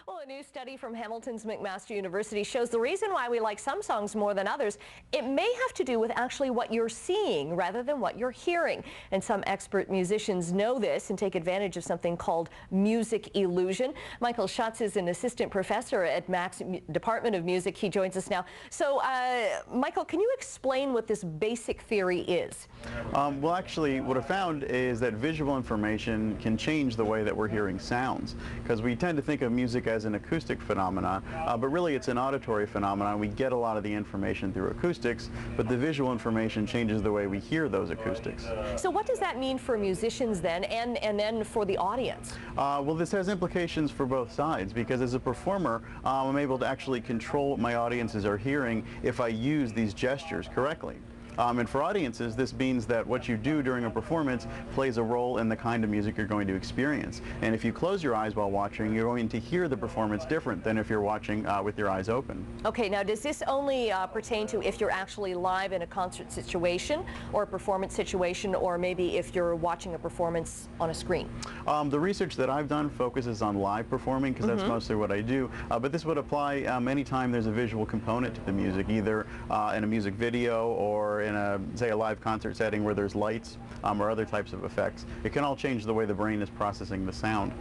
Well, a new study from Hamilton's McMaster University shows the reason why we like some songs more than others, it may have to do with actually what you're seeing rather than what you're hearing. And some expert musicians know this and take advantage of something called music illusion. Michael Schutz is an assistant professor at Mac's Department of Music. He joins us now. So, Michael, can you explain what this basic theory is? Well, actually, what I found is that visual information can change the way that we're hearing sounds, because we tend to think of music as an acoustic phenomenon, but really it's an auditory phenomenon. We get a lot of the information through acoustics, but the visual information changes the way we hear those acoustics. So what does that mean for musicians then, and then for the audience? Well, this has implications for both sides, because as a performer, I'm able to actually control what my audiences are hearing if I use these gestures correctly. And for audiences, this means that what you do during a performance plays a role in the kind of music you're going to experience. And if you close your eyes while watching, you're going to hear the performance different than if you're watching with your eyes open. Okay, now does this only pertain to if you're actually live in a concert situation or a performance situation, or maybe if you're watching a performance on a screen? The research that I've done focuses on live performing, because that's mostly what I do. But this would apply anytime there's a visual component to the music, either in a music video or in say a live concert setting where there's lights or other types of effects. It can all change the way the brain is processing the sound.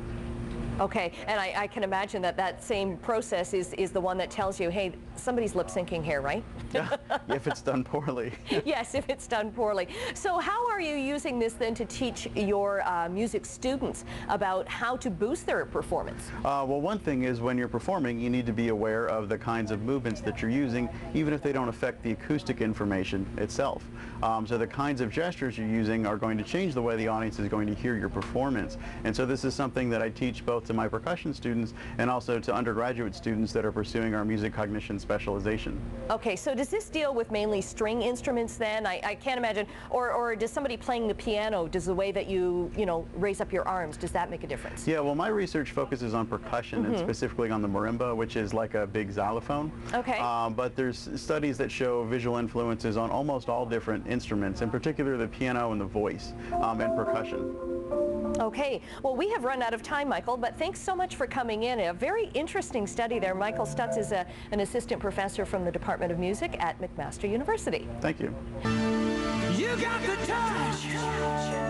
Okay, and I can imagine that that same process is the one that tells you, hey, somebody's lip syncing here, right? Yeah, if it's done poorly. Yes, if it's done poorly. So how are you using this then to teach your music students about how to boost their performance? Well, one thing is when you're performing, you need to be aware of the kinds of movements that you're using, even if they don't affect the acoustic information itself. So the kinds of gestures you're using are going to change the way the audience is going to hear your performance. And so this is something that I teach both to my percussion students and also to undergraduate students that are pursuing our music cognition specialization. Okay, so does this deal with mainly string instruments then? I can't imagine, or does somebody playing the piano, does the way that you raise up your arms, does that make a difference? Yeah, well, my research focuses on percussion and specifically on the marimba, which is like a big xylophone. Okay. But there's studies that show visual influences on almost all different instruments, in particular the piano and the voice and percussion. Okay, well, we have run out of time, Michael, but thanks so much for coming in. A very interesting study there. Michael Schutz is an assistant professor from the Department of Music at McMaster University. Thank you. You got the touch.